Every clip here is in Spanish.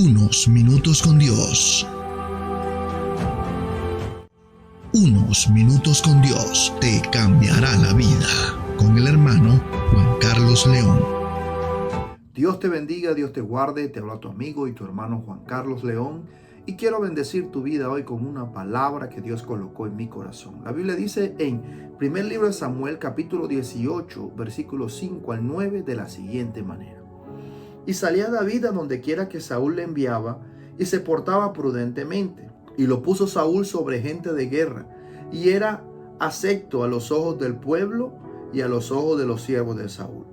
Unos minutos con Dios. Unos minutos con Dios te cambiará la vida. Con el hermano Juan Carlos León. Dios te bendiga, Dios te guarde. Te habla tu amigo y tu hermano Juan Carlos León. Y quiero bendecir tu vida hoy con una palabra que Dios colocó en mi corazón. La Biblia dice en primer libro de Samuel, capítulo 18, versículos 5 al 9, de la siguiente manera. Y salía David a donde quiera que Saúl le enviaba, y se portaba prudentemente. Y lo puso Saúl sobre gente de guerra, y era acepto a los ojos del pueblo y a los ojos de los siervos de Saúl.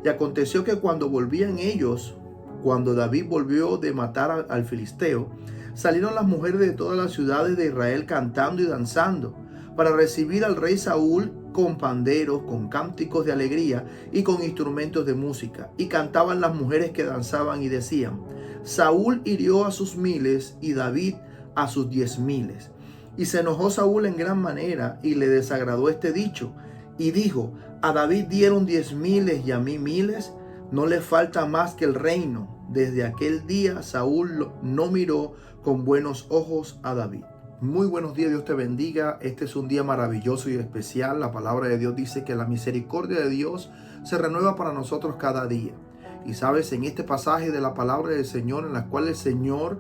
Y aconteció que cuando volvían ellos, cuando David volvió de matar al filisteo, salieron las mujeres de todas las ciudades de Israel cantando y danzando para recibir al rey Saúl con panderos, con cánticos de alegría y con instrumentos de música. Y cantaban las mujeres que danzaban y decían: Saúl hirió a sus miles y David a sus 10,000. Y se enojó Saúl en gran manera y le desagradó este dicho. Y dijo: a David dieron 10,000 y a mí 1,000. No le falta más que el reino. Desde aquel día Saúl no miró con buenos ojos a David. Muy buenos días, Dios te bendiga. Este es un día maravilloso y especial. La palabra de Dios dice que la misericordia de Dios se renueva para nosotros cada día. Y sabes, en este pasaje de la palabra del Señor, en la cual el Señor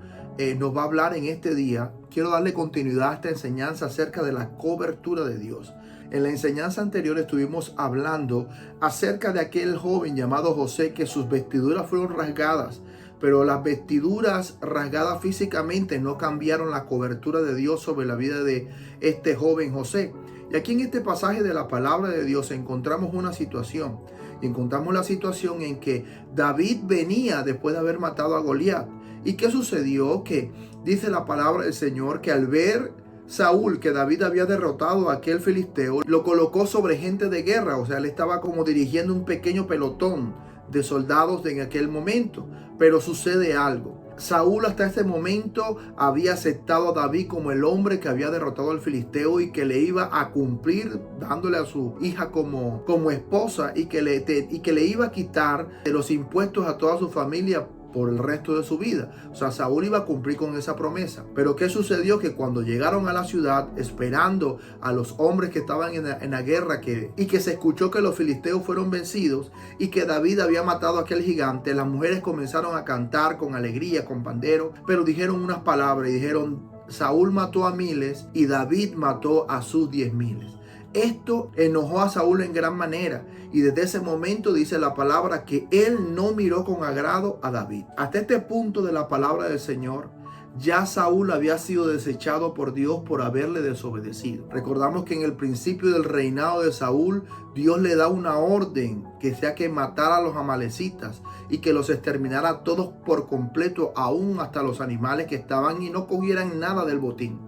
nos va a hablar en este día, quiero darle continuidad a esta enseñanza acerca de la cobertura de Dios. En la enseñanza anterior estuvimos hablando acerca de aquel joven llamado José, que sus vestiduras fueron rasgadas, pero las vestiduras rasgadas físicamente no cambiaron la cobertura de Dios sobre la vida de este joven José. Y aquí en este pasaje de la palabra de Dios encontramos una situación. Y encontramos la situación en que David venía después de haber matado a Goliat. ¿Y qué sucedió? Que dice la palabra del Señor que al ver Saúl que David había derrotado a aquel filisteo, lo colocó sobre gente de guerra. O sea, él estaba como dirigiendo un pequeño pelotón de soldados en aquel momento. Pero sucede algo. Saúl hasta ese momento había aceptado a David como el hombre que había derrotado al filisteo y que le iba a cumplir dándole a su hija como esposa y que le iba a quitar de los impuestos a toda su familia por el resto de su vida. O sea, Saúl iba a cumplir con esa promesa. Pero ¿qué sucedió? Que cuando llegaron a la ciudad esperando a los hombres que estaban en la guerra y que se escuchó que los filisteos fueron vencidos y que David había matado a aquel gigante, las mujeres comenzaron a cantar con alegría, con pandero, pero dijeron unas palabras y dijeron: Saúl mató a 1,000 y David mató a sus 10,000. Esto enojó a Saúl en gran manera, y desde ese momento dice la palabra que él no miró con agrado a David. Hasta este punto de la palabra del Señor, ya Saúl había sido desechado por Dios por haberle desobedecido. Recordamos que en el principio del reinado de Saúl, Dios le da una orden que sea que matara a los amalecitas y que los exterminara todos por completo, aún hasta los animales que estaban, y no cogieran nada del botín.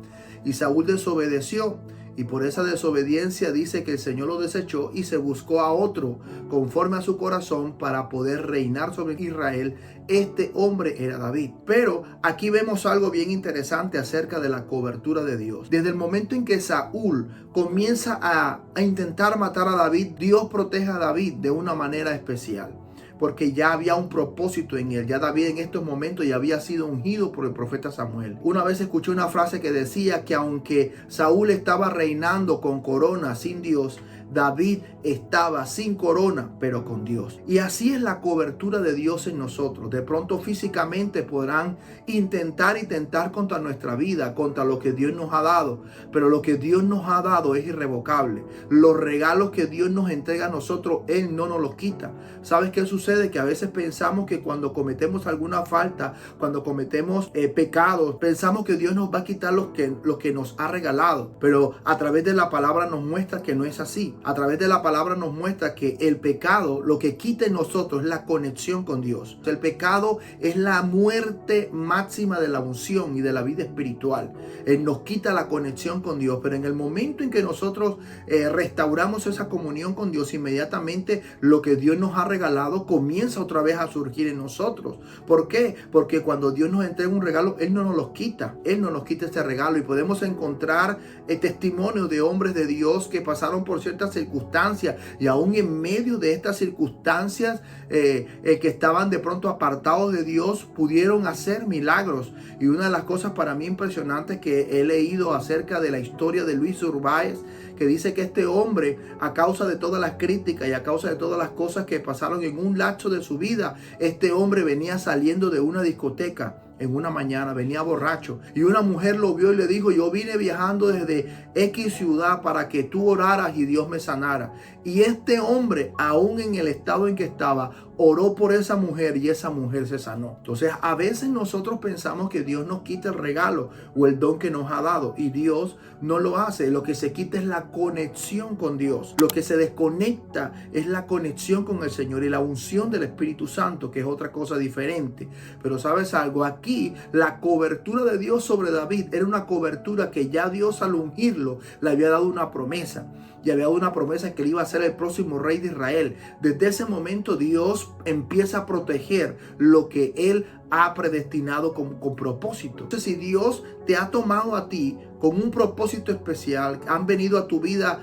Y Saúl desobedeció. Y por esa desobediencia dice que el Señor lo desechó y se buscó a otro conforme a su corazón para poder reinar sobre Israel. Este hombre era David. Pero aquí vemos algo bien interesante acerca de la cobertura de Dios. Desde el momento en que Saúl comienza a intentar matar a David, Dios protege a David de una manera especial, porque ya había un propósito en él. Ya David en estos momentos ya había sido ungido por el profeta Samuel. Una vez escuché una frase que decía que aunque Saúl estaba reinando con corona sin Dios, David estaba sin corona, pero con Dios. Y así es la cobertura de Dios en nosotros. De pronto físicamente podrán intentar contra nuestra vida, contra lo que Dios nos ha dado. Pero lo que Dios nos ha dado es irrevocable. Los regalos que Dios nos entrega a nosotros, Él no nos los quita. ¿Sabes qué sucede? Que a veces pensamos que cuando cometemos alguna falta, cuando cometemos pecados, pensamos que Dios nos va a quitar lo que nos ha regalado. Pero a través de la palabra nos muestra que no es así. A través de la palabra nos muestra que el pecado, lo que quita en nosotros es la conexión con Dios. El pecado es la muerte máxima de la unción y de la vida espiritual. Él nos quita la conexión con Dios, pero en el momento en que nosotros restauramos esa comunión con Dios, inmediatamente lo que Dios nos ha regalado comienza otra vez a surgir en nosotros. ¿Por qué? Porque cuando Dios nos entrega un regalo, Él no nos los quita. Él no nos quita este regalo, y podemos encontrar testimonios de hombres de Dios que pasaron por ciertas estas circunstancias, y aún en medio de estas circunstancias que estaban de pronto apartados de Dios, pudieron hacer milagros. Y una de las cosas para mí impresionantes que he leído acerca de la historia de Luis Urbáez, que dice que este hombre, a causa de todas las críticas y a causa de todas las cosas que pasaron en un lapso de su vida, este hombre venía saliendo de una discoteca en una mañana, venía borracho, y una mujer lo vio y le dijo: yo vine viajando desde X ciudad para que tú oraras y Dios me sanara. Y este hombre, aún en el estado en que estaba, oró por esa mujer y esa mujer se sanó. Entonces, a veces nosotros pensamos que Dios nos quita el regalo o el don que nos ha dado, y Dios no lo hace. Lo que se quita es la conexión con Dios. Lo que se desconecta es la conexión con el Señor y la unción del Espíritu Santo, que es otra cosa diferente. Pero ¿sabes algo? Aquí la cobertura de Dios sobre David era una cobertura que ya Dios, al ungirlo, le había dado una promesa. Y había dado una promesa que él iba a ser el próximo rey de Israel. Desde ese momento Dios empieza a proteger lo que él ha predestinado con propósito. Entonces, si Dios te ha tomado a ti con un propósito especial, han venido a tu vida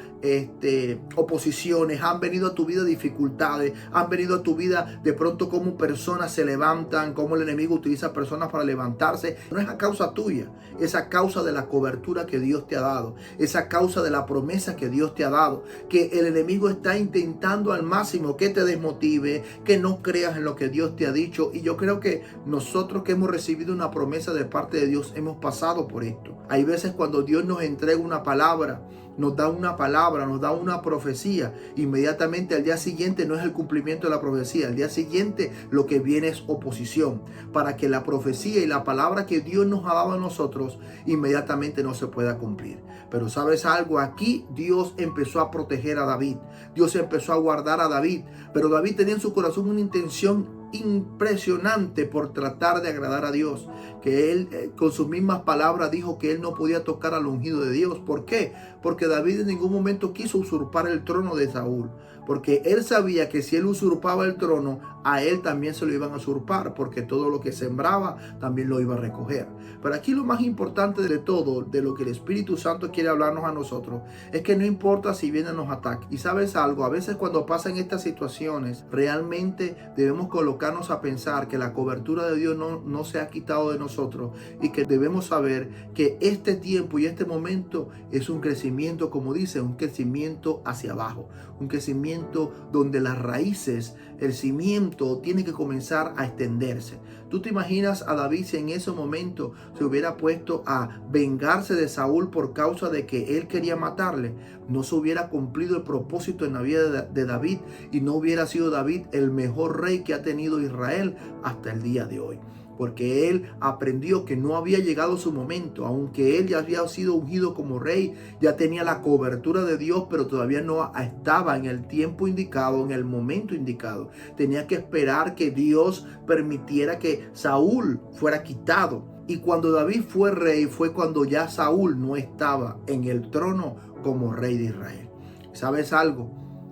oposiciones, han venido a tu vida dificultades, han venido a tu vida de pronto cómo personas se levantan, cómo el enemigo utiliza personas para levantarse, no es a causa tuya, es a causa de la cobertura que Dios te ha dado, es a causa de la promesa que Dios te ha dado, que el enemigo está intentando al máximo que te desmotive, que no creas en lo que Dios te ha dicho. Y yo creo que nosotros que hemos recibido una promesa de parte de Dios hemos pasado por esto. Hay veces cuando Dios nos entrega una palabra, nos da una profecía, inmediatamente al día siguiente no es el cumplimiento de la profecía, al día siguiente lo que viene es oposición, para que la profecía y la palabra que Dios nos ha dado a nosotros inmediatamente no se pueda cumplir. Pero ¿sabes algo? Aquí Dios empezó a proteger a David, Dios empezó a guardar a David, pero David tenía en su corazón una intención impresionante por tratar de agradar a Dios, que él con sus mismas palabras dijo que él no podía tocar al ungido de Dios. ¿Por qué? Porque David en ningún momento quiso usurpar el trono de Saúl, porque él sabía que si él usurpaba el trono, a él también se lo iban a usurpar, porque todo lo que sembraba también lo iba a recoger. Pero aquí lo más importante de todo, de lo que el Espíritu Santo quiere hablarnos a nosotros, es que no importa si vienen los ataques. Y sabes algo, a veces cuando pasan estas situaciones, realmente debemos colocarnos a pensar que la cobertura de Dios no se ha quitado de nosotros, y que debemos saber que este tiempo y este momento es un crecimiento, como dice, un crecimiento hacia abajo, un crecimiento donde las raíces, el cimiento tiene que comenzar a extenderse. ¿Tú te imaginas a David si en ese momento se hubiera puesto a vengarse de Saúl por causa de que él quería matarle? No se hubiera cumplido el propósito en la vida de David, y no hubiera sido David el mejor rey que ha tenido Israel hasta el día de hoy. Porque él aprendió que no había llegado su momento, aunque él ya había sido ungido como rey, ya tenía la cobertura de Dios, pero todavía no estaba en el tiempo indicado, en el momento indicado. Tenía que esperar que Dios permitiera que Saúl fuera quitado. Y cuando David fue rey, fue cuando ya Saúl no estaba en el trono como rey de Israel. ¿Sabes algo?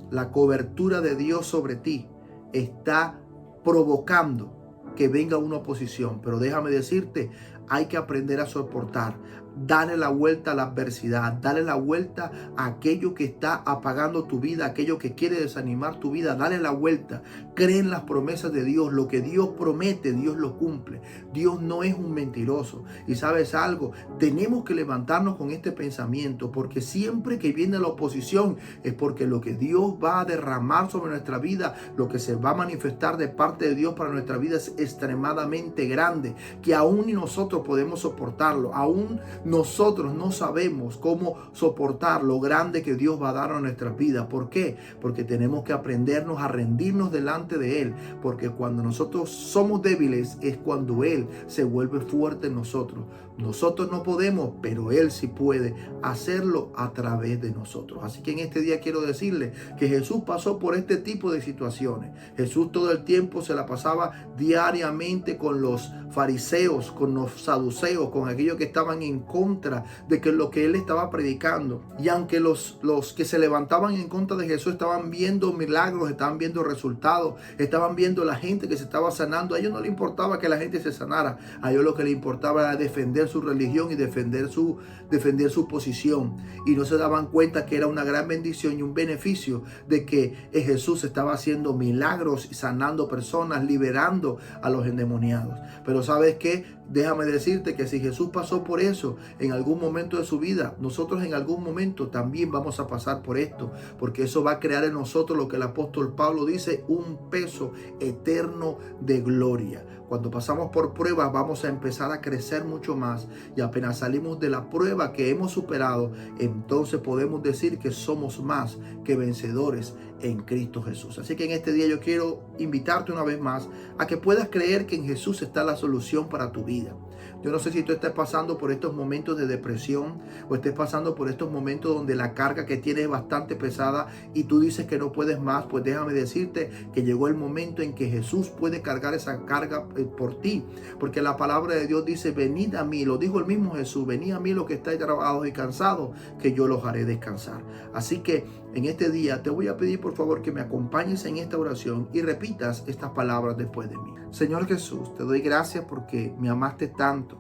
La cobertura de Dios sobre ti está provocando que venga una oposición, pero déjame decirte, hay que aprender a soportar. Dale la vuelta a la adversidad, dale la vuelta a aquello que está apagando tu vida, aquello que quiere desanimar tu vida, dale la vuelta. Cree en las promesas de Dios, lo que Dios promete, Dios lo cumple. Dios no es un mentiroso. Y sabes algo, tenemos que levantarnos con este pensamiento, porque siempre que viene la oposición es porque lo que Dios va a derramar sobre nuestra vida, lo que se va a manifestar de parte de Dios para nuestra vida es extremadamente grande, que aún ni nosotros podemos soportarlo, aún nosotros no sabemos cómo soportar lo grande que Dios va a dar a nuestras vidas. ¿Por qué? Porque tenemos que aprendernos a rendirnos delante de Él, porque cuando nosotros somos débiles es cuando Él se vuelve fuerte en nosotros. Nosotros no podemos, pero Él sí puede hacerlo a través de nosotros. Así que en este día quiero decirle que Jesús pasó por este tipo de situaciones. Jesús todo el tiempo se la pasaba diariamente con los fariseos, con los saduceos, con aquellos que estaban en contra de que lo que él estaba predicando. Y aunque los que se levantaban en contra de Jesús estaban viendo milagros, estaban viendo resultados, estaban viendo la gente que se estaba sanando, a ellos no les importaba que la gente se sanara. A ellos lo que les importaba era defender su religión y defender su posición. Y no se daban cuenta que era una gran bendición y un beneficio de que Jesús estaba haciendo milagros y sanando personas, liberando a los endemoniados. Pero ¿sabes qué? Déjame decirte que si Jesús pasó por eso en algún momento de su vida, nosotros en algún momento también vamos a pasar por esto, porque eso va a crear en nosotros lo que el apóstol Pablo dice, un peso eterno de gloria. Cuando pasamos por pruebas vamos a empezar a crecer mucho más, y apenas salimos de la prueba que hemos superado, entonces podemos decir que somos más que vencedores en Cristo Jesús. Así que en este día yo quiero invitarte una vez más a que puedas creer que en Jesús está la solución para tu vida. Yo no sé si tú estás pasando por estos momentos de depresión o estés pasando por estos momentos donde la carga que tienes es bastante pesada y tú dices que no puedes más. Pues déjame decirte que llegó el momento en que Jesús puede cargar esa carga por ti, porque la palabra de Dios dice: venid a mí, lo dijo el mismo Jesús, venid a mí los que estáis trabajados y cansados, que yo los haré descansar. Así que en este día te voy a pedir por favor que me acompañes en esta oración y repitas estas palabras después de mí. Señor Jesús, te doy gracias porque me amaste tanto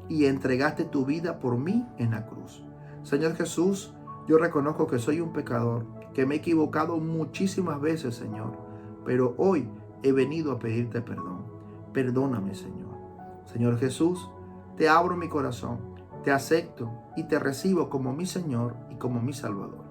y entregaste tu vida por mí en la cruz. Señor Jesús, yo reconozco que soy un pecador, que me he equivocado muchísimas veces, Señor, pero hoy he venido a pedirte perdón. Perdóname, Señor. Señor Jesús, te abro mi corazón, te acepto y te recibo como mi Señor y como mi Salvador.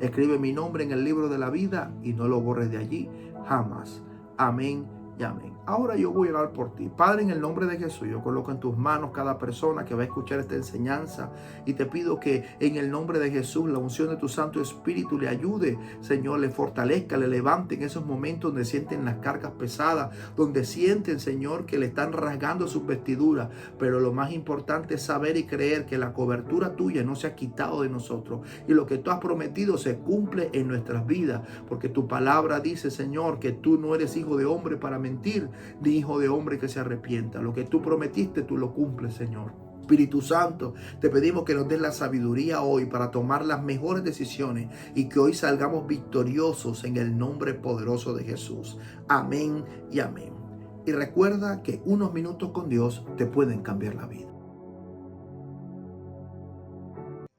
Escribe mi nombre en el libro de la vida y no lo borres de allí jamás. Amén y amén. Ahora yo voy a orar por ti. Padre, en el nombre de Jesús, yo coloco en tus manos cada persona que va a escuchar esta enseñanza y te pido que en el nombre de Jesús la unción de tu Santo Espíritu le ayude, Señor, le fortalezca, le levante en esos momentos donde sienten las cargas pesadas, donde sienten, Señor, que le están rasgando sus vestiduras. Pero lo más importante es saber y creer que la cobertura tuya no se ha quitado de nosotros y lo que tú has prometido se cumple en nuestras vidas, porque tu palabra dice, Señor, que tú no eres hijo de hombre para mentir, ni hijo de hombre que se arrepienta. Lo que tú prometiste, tú lo cumples, Señor. Espíritu Santo, te pedimos que nos des la sabiduría hoy para tomar las mejores decisiones y que hoy salgamos victoriosos en el nombre poderoso de Jesús. Amén y amén. Y recuerda que unos minutos con Dios te pueden cambiar la vida.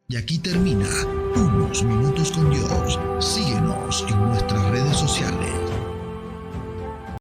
Y aquí termina Unos Minutos con Dios. Síguenos en nuestras redes sociales.